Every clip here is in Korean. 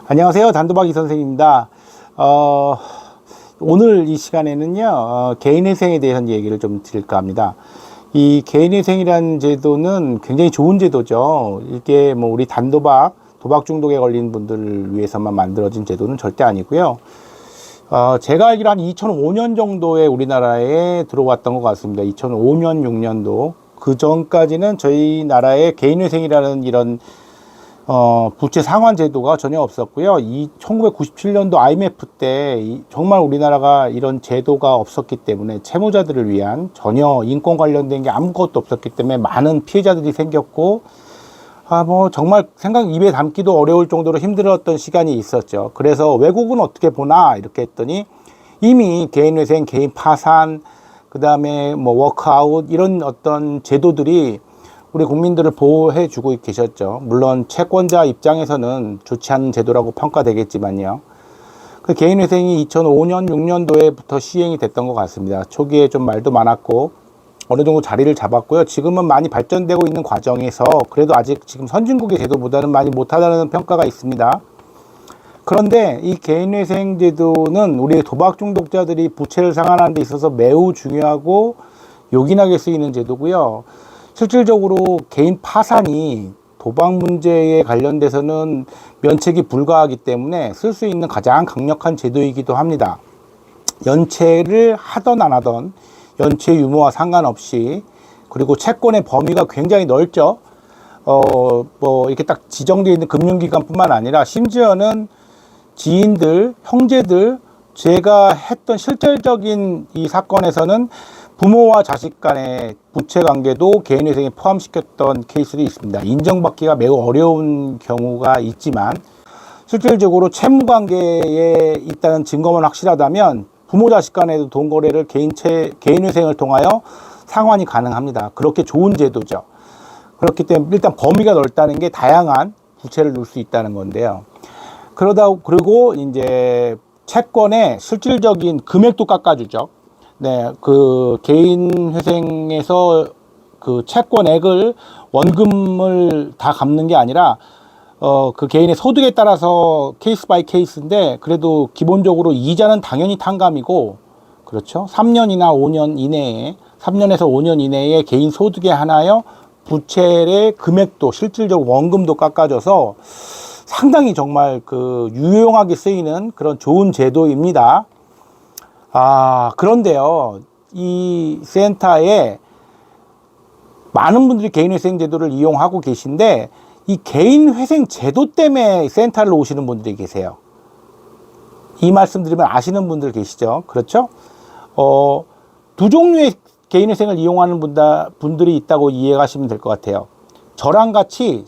안녕하세요. 단도박이 선생님입니다. 오늘 이 시간에는요, 개인회생에 대한 얘기를 좀 드릴까 합니다. 이 개인회생이라는 제도는 굉장히 좋은 제도죠. 이게 뭐 우리 도박 중독에 걸린 분들을 위해서만 만들어진 제도는 절대 아니고요. 제가 알기로 한 2005년 정도에 우리나라에 들어왔던 것 같습니다. 2005년, 6년도. 그 전까지는 저희 나라에 개인회생이라는 이런 부채 상환 제도가 전혀 없었고요. 1997년도 IMF 때 정말 우리나라가 이런 제도가 없었기 때문에 채무자들을 위한 전혀 인권 관련된 게 아무것도 없었기 때문에 많은 피해자들이 생겼고, 정말 입에 담기도 어려울 정도로 힘들었던 시간이 있었죠. 그래서 외국은 어떻게 보나 이렇게 했더니 이미 개인회생, 개인 파산, 그 다음에 뭐 워크아웃 이런 어떤 제도들이 우리 국민들을 보호해 주고 계셨죠. 물론 채권자 입장에서는 좋지 않은 제도라고 평가되겠지만요. 그 개인회생이 2005년, 6년도에부터 시행이 됐던 것 같습니다. 초기에 좀 말도 많았고 어느 정도 자리를 잡았고요. 지금은 많이 발전되고 있는 과정에서 그래도 아직 지금 선진국의 제도보다는 많이 못하다는 평가가 있습니다. 그런데 이 개인회생 제도는 우리 도박 중독자들이 부채를 상환하는 데 있어서 매우 중요하고 요긴하게 쓰이는 제도고요. 실질적으로 개인 파산이 도박 문제에 관련돼서는 면책이 불가하기 때문에 쓸 수 있는 가장 강력한 제도이기도 합니다. 연체를 하던 안 하던 연체 유무와 상관없이, 그리고 채권의 범위가 굉장히 넓죠. 이렇게 딱 지정되어 있는 금융기관뿐만 아니라 심지어는 지인들, 형제들, 제가 했던 실질적인 이 사건에서는 부모와 자식 간의 부채 관계도 개인회생에 포함시켰던 케이스도 있습니다. 인정받기가 매우 어려운 경우가 있지만 실질적으로 채무 관계에 있다는 증거만 확실하다면 부모 자식 간에도 돈 거래를 개인회생을 통하여 상환이 가능합니다. 그렇게 좋은 제도죠. 그렇기 때문에 일단 범위가 넓다는 게 다양한 부채를 넣을 수 있다는 건데요. 그리고 이제 채권의 실질적인 금액도 깎아주죠. 네, 그 개인 회생에서 그 채권액을 원금을 다 갚는 게 아니라 그 개인의 소득에 따라서 케이스 바이 케이스인데, 그래도 기본적으로 이자는 당연히 탕감이고, 그렇죠. 3년이나 5년 이내에 3년에서 5년 이내에 개인 소득에 한하여 부채의 금액도 실질적으로 원금도 깎아줘서 상당히 정말 그 유용하게 쓰이는 그런 좋은 제도입니다. 그런데요, 이 센터에 많은 분들이 개인회생 제도를 이용하고 계신데, 이 개인회생 제도 때문에 센터를 오시는 분들이 계세요. 이 말씀 드리면 아시는 분들 계시죠? 그렇죠? 두 종류의 개인회생을 이용하는 분들이 있다고 이해하시면 될 것 같아요. 저랑 같이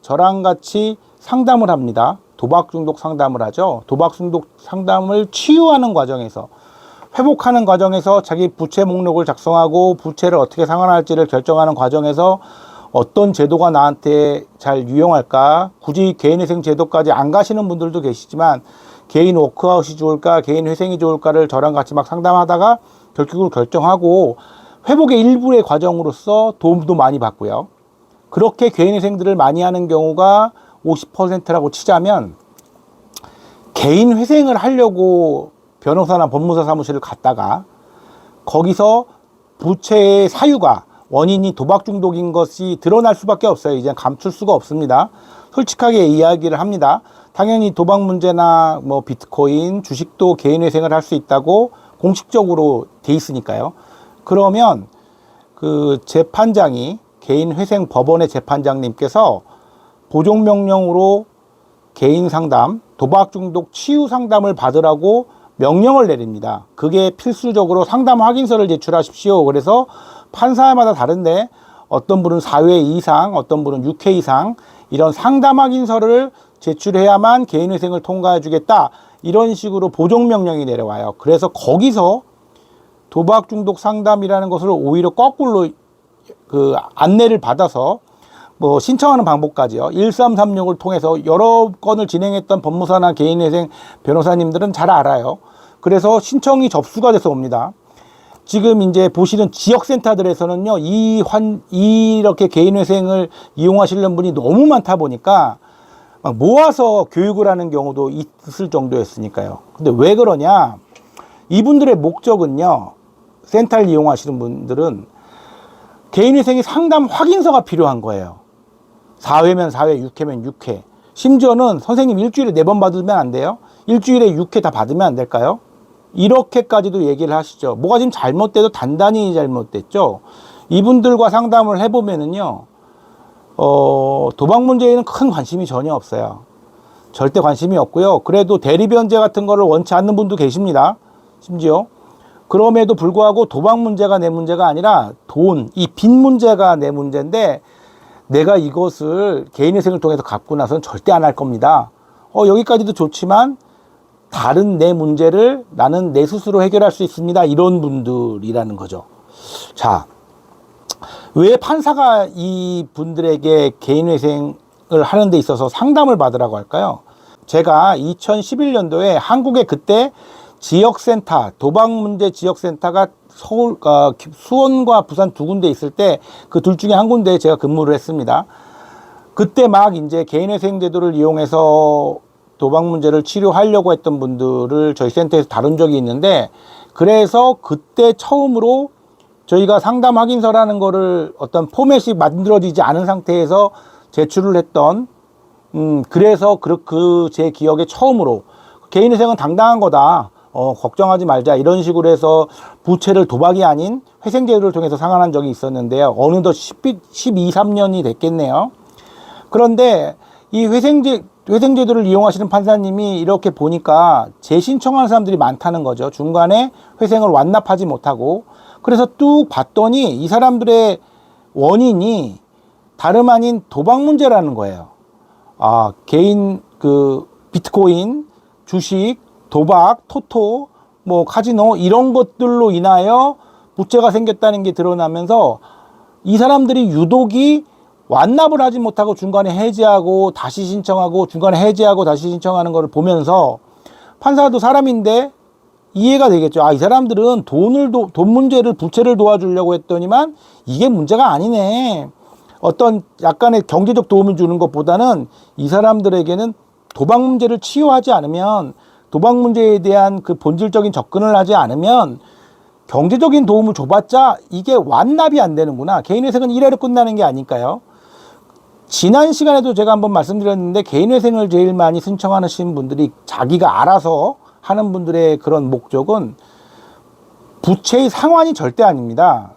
상담을 합니다. 도박 중독 상담을 하죠. 도박 중독 상담을 치유하는 과정에서, 회복하는 과정에서 자기 부채 목록을 작성하고 부채를 어떻게 상환할지를 결정하는 과정에서 어떤 제도가 나한테 잘 유용할까, 굳이 개인회생 제도까지 안 가시는 분들도 계시지만 개인 워크아웃이 좋을까, 개인 회생이 좋을까를 저랑 같이 막 상담하다가 결국을 결정하고 회복의 일부의 과정으로서 도움도 많이 받고요. 그렇게 개인회생들을 많이 하는 경우가 50%라고 치자면, 개인 회생을 하려고 변호사나 법무사 사무실을 갔다가 거기서 부채의 사유가, 원인이 도박 중독인 것이 드러날 수밖에 없어요. 이제 감출 수가 없습니다. 솔직하게 이야기를 합니다. 당연히 도박 문제나 뭐 비트코인, 주식도 개인회생을 할 수 있다고 공식적으로 돼 있으니까요. 그러면 그 재판장이, 개인회생 법원의 재판장님께서 보존명령으로 개인 상담, 도박 중독 치유 상담을 받으라고 명령을 내립니다. 그게 필수적으로 상담 확인서를 제출하십시오. 그래서 판사마다 다른데 어떤 분은 4회 이상, 어떤 분은 6회 이상 이런 상담 확인서를 제출해야만 개인회생을 통과해 주겠다, 이런 식으로 보존명령이 내려와요. 그래서 거기서 도박 중독 상담이라는 것을 오히려 거꾸로 그 안내를 받아서 뭐 신청하는 방법까지요. 1336을 통해서 여러 건을 진행했던 법무사나 개인회생 변호사님들은 잘 알아요. 그래서 신청이 접수가 돼서 옵니다. 지금 이제 보시는 지역센터들에서는요, 이렇게 개인회생을 이용하시는 분이 너무 많다 보니까 모아서 교육을 하는 경우도 있을 정도였으니까요. 근데 왜 그러냐? 이분들의 목적은요, 센터를 이용하시는 분들은 개인회생이 상담 확인서가 필요한 거예요. 4회면 4회, 6회면 6회. 심지어는 선생님 일주일에 4번 받으면 안 돼요? 일주일에 6회 다 받으면 안 될까요? 이렇게까지도 얘기를 하시죠. 뭐가 지금 잘못돼도 단단히 잘못됐죠. 이분들과 상담을 해보면은요, 도박 문제에는 큰 관심이 전혀 없어요. 절대 관심이 없고요. 그래도 대리변제 같은 거를 원치 않는 분도 계십니다. 심지어. 그럼에도 불구하고 도박 문제가 내 문제가 아니라 돈, 이 빚 문제가 내 문제인데 내가 이것을 개인회생을 통해서 갚고 나서는 절대 안 할 겁니다. 여기까지도 좋지만 다른 내 문제를 나는 내 스스로 해결할 수 있습니다. 이런 분들이라는 거죠. 자, 왜 판사가 이 분들에게 개인회생을 하는 데 있어서 상담을 받으라고 할까요? 제가 2011년도에 한국의 그때 지역센터, 도박 문제 지역센터가 서울, 수원과 부산 2군데 있을 때 그 둘 중에 한 군데에 제가 근무를 했습니다. 그때 막 이제 개인회생 제도를 이용해서 도박 문제를 치료하려고 했던 분들을 저희 센터에서 다룬 적이 있는데, 그래서 그때 처음으로 저희가 상담 확인서라는 거를 어떤 포맷이 만들어지지 않은 상태에서 제출을 했던, 그래서 제 기억에 처음으로 개인회생은 당당한 거다. 걱정하지 말자. 이런 식으로 해서 부채를 도박이 아닌 회생제도를 통해서 상환한 적이 있었는데요. 어느덧 12, 13년이 됐겠네요. 그런데 이 회생제도를 이용하시는 판사님이 이렇게 보니까 재신청하는 사람들이 많다는 거죠. 중간에 회생을 완납하지 못하고. 그래서 뚝 봤더니 이 사람들의 원인이 다름 아닌 도박 문제라는 거예요. 개인 비트코인, 주식, 도박, 토토, 카지노 이런 것들로 인하여 부채가 생겼다는 게 드러나면서 이 사람들이 유독이 완납을 하지 못하고 중간에 해지하고 다시 신청하고 중간에 해지하고 다시 신청하는 것을 보면서 판사도 사람인데 이해가 되겠죠. 이 사람들은 돈 문제를, 부채를 도와주려고 했더니만 이게 문제가 아니네. 어떤 약간의 경제적 도움을 주는 것보다는 이 사람들에게는 도박 문제를 치유하지 않으면, 도박 문제에 대한 그 본질적인 접근을 하지 않으면 경제적인 도움을 줘봤자 이게 완납이 안 되는구나. 개인회생은 이래로 끝나는 게 아닐까요? 지난 시간에도 제가 한번 말씀드렸는데 개인회생을 제일 많이 신청하시는 분들이 자기가 알아서 하는 분들의 그런 목적은 부채의 상환이 절대 아닙니다.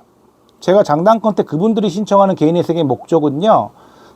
제가 장담컨 때 그분들이 신청하는 개인회생의 목적은요,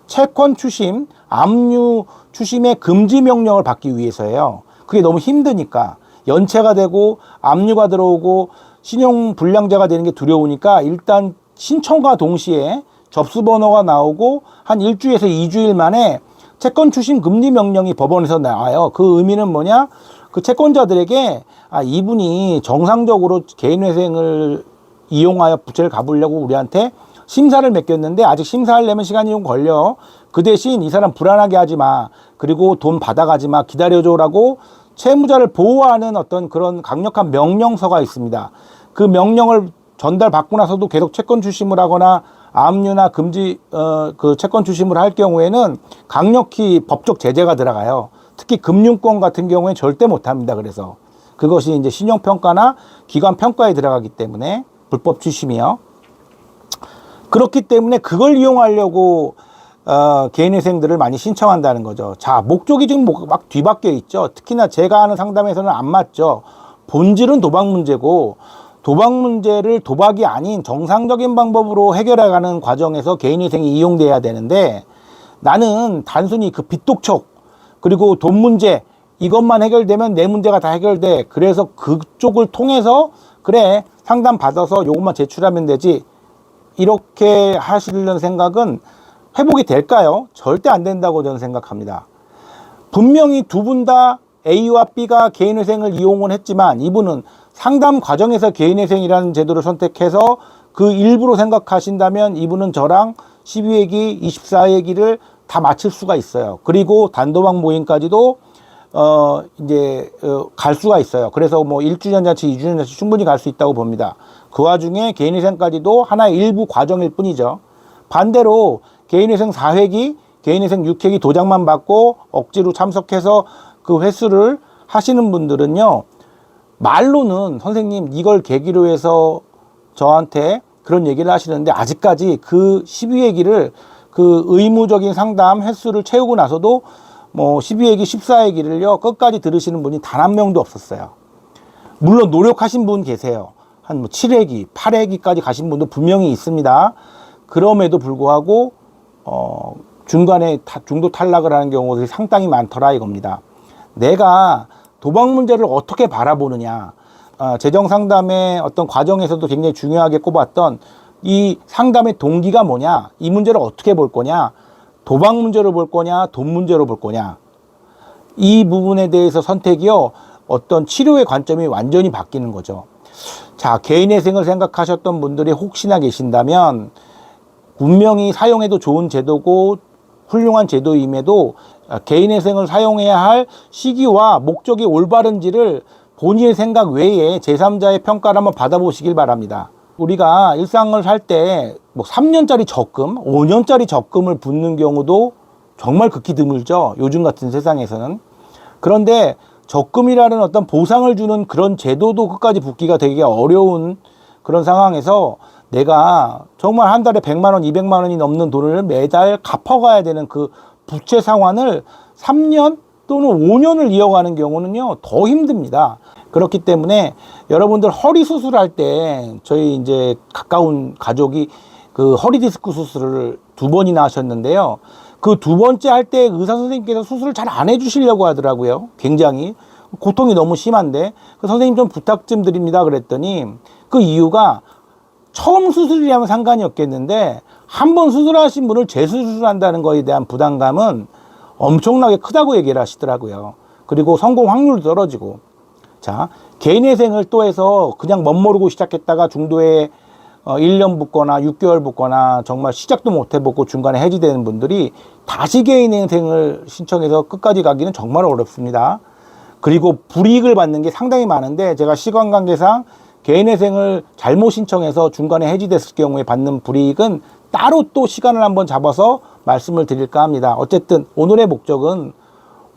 채권 추심, 압류 추심의 금지 명령을 받기 위해서예요. 그게 너무 힘드니까, 연체가 되고 압류가 들어오고 신용 불량자가 되는 게 두려우니까 일단 신청과 동시에 접수번호가 나오고 한 일주일에서 2주일 만에 채권 추심 금지 명령이 법원에서 나와요. 그 의미는 뭐냐? 그 채권자들에게 이분이 정상적으로 개인회생을 이용하여 부채를 갚으려고 우리한테 심사를 맡겼는데 아직 심사하려면 시간이 좀 걸려. 그 대신 이 사람 불안하게 하지 마. 그리고 돈 받아가지 마. 기다려줘라고 채무자를 보호하는 어떤 그런 강력한 명령서가 있습니다. 그 명령을 전달받고 나서도 계속 채권 추심을 하거나 압류나 금지 그 채권 추심을 할 경우에는 강력히 법적 제재가 들어가요. 특히 금융권 같은 경우에 절대 못합니다. 그래서 그것이 이제 신용평가나 기관평가에 들어가기 때문에 불법 추심이요. 그렇기 때문에 그걸 이용하려고 개인회생들을 많이 신청한다는 거죠. 자, 목적이 지금 막 뒤바뀌어 있죠. 특히나 제가 하는 상담에서는 안 맞죠. 본질은 도박 문제고, 도박 문제를 도박이 아닌 정상적인 방법으로 해결해가는 과정에서 개인회생이 이용돼야 되는데, 나는 단순히 그 빚독촉 그리고 돈 문제 이것만 해결되면 내 문제가 다 해결돼. 그래서 그쪽을 통해서 그래 상담 받아서 요것만 제출하면 되지, 이렇게 하시려는 생각은 회복이 될까요? 절대 안 된다고 저는 생각합니다. 분명히 두 분 다 A와 B가 개인회생을 이용은 했지만 이분은 상담 과정에서 개인회생이라는 제도를 선택해서 그 일부로 생각하신다면 이분은 저랑 12회기, 24회기를 다 마칠 수가 있어요. 그리고 단도박 모임까지도 갈 수가 있어요. 그래서 1주년 잔치, 2주년 잔치 충분히 갈 수 있다고 봅니다. 그 와중에 개인회생까지도 하나의 일부 과정일 뿐이죠. 반대로 개인회생 4회기, 개인회생 육회기 도장만 받고 억지로 참석해서 그 회수를 하시는 분들은요, 말로는 선생님 이걸 계기로 해서 저한테 그런 얘기를 하시는데, 아직까지 그 12회기를 그 의무적인 상담 횟수를 채우고 나서도 뭐 12회기, 14회기를요 끝까지 들으시는 분이 단 한 명도 없었어요. 물론 노력하신 분 계세요. 한 뭐 7회기, 8회기까지 가신 분도 분명히 있습니다. 그럼에도 불구하고 중간에 중도 탈락을 하는 경우들이 상당히 많더라 이겁니다. 내가 도박 문제를 어떻게 바라보느냐, 재정 상담의 어떤 과정에서도 굉장히 중요하게 꼽았던 이 상담의 동기가 뭐냐, 이 문제를 어떻게 볼 거냐, 도박 문제로 볼 거냐, 돈 문제로 볼 거냐, 이 부분에 대해서 선택이요, 어떤 치료의 관점이 완전히 바뀌는 거죠. 자, 개인회생을 생각하셨던 분들이 혹시나 계신다면, 분명히 사용해도 좋은 제도고 훌륭한 제도임에도 개인회생을 사용해야 할 시기와 목적이 올바른지를 본인의 생각 외에 제3자의 평가를 한번 받아보시길 바랍니다. 우리가 일상을 살 때 뭐 3년짜리 적금, 5년짜리 적금을 붓는 경우도 정말 극히 드물죠, 요즘 같은 세상에서는. 그런데 적금이라는 어떤 보상을 주는 그런 제도도 끝까지 붓기가 되게 어려운 그런 상황에서 내가 정말 한 달에 100만 원, 200만 원이 넘는 돈을 매달 갚아가야 되는 그 부채 상환을 3년 또는 5년을 이어가는 경우는요, 더 힘듭니다. 그렇기 때문에 여러분들 허리 수술할 때, 저희 이제 가까운 가족이 그 허리 디스크 수술을 2번이나 하셨는데요. 그 2번째 할 때 의사 선생님께서 수술을 잘 안 해주시려고 하더라고요. 굉장히 고통이 너무 심한데, 그 선생님 좀 부탁 좀 드립니다 그랬더니, 그 이유가 처음 수술이라면 상관이 없겠는데 한 번 수술하신 분을 재수술한다는 거에 대한 부담감은 엄청나게 크다고 얘기를 하시더라고요. 그리고 성공 확률도 떨어지고. 자, 개인회생을 또 해서 그냥 멋모르고 시작했다가 중도에 1년 붙거나 6개월 붙거나 정말 시작도 못 해보고 중간에 해지되는 분들이 다시 개인회생을 신청해서 끝까지 가기는 정말 어렵습니다. 그리고 불이익을 받는 게 상당히 많은데, 제가 시간 관계상 개인회생을 잘못 신청해서 중간에 해지됐을 경우에 받는 불이익은 따로 또 시간을 한번 잡아서 말씀을 드릴까 합니다. 어쨌든 오늘의 목적은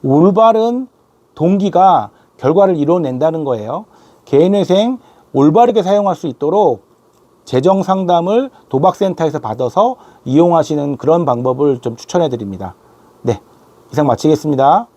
올바른 동기가 결과를 이뤄낸다는 거예요. 개인회생 올바르게 사용할 수 있도록 재정 상담을 도박센터에서 받아서 이용하시는 그런 방법을 좀 추천해 드립니다. 네, 이상 마치겠습니다.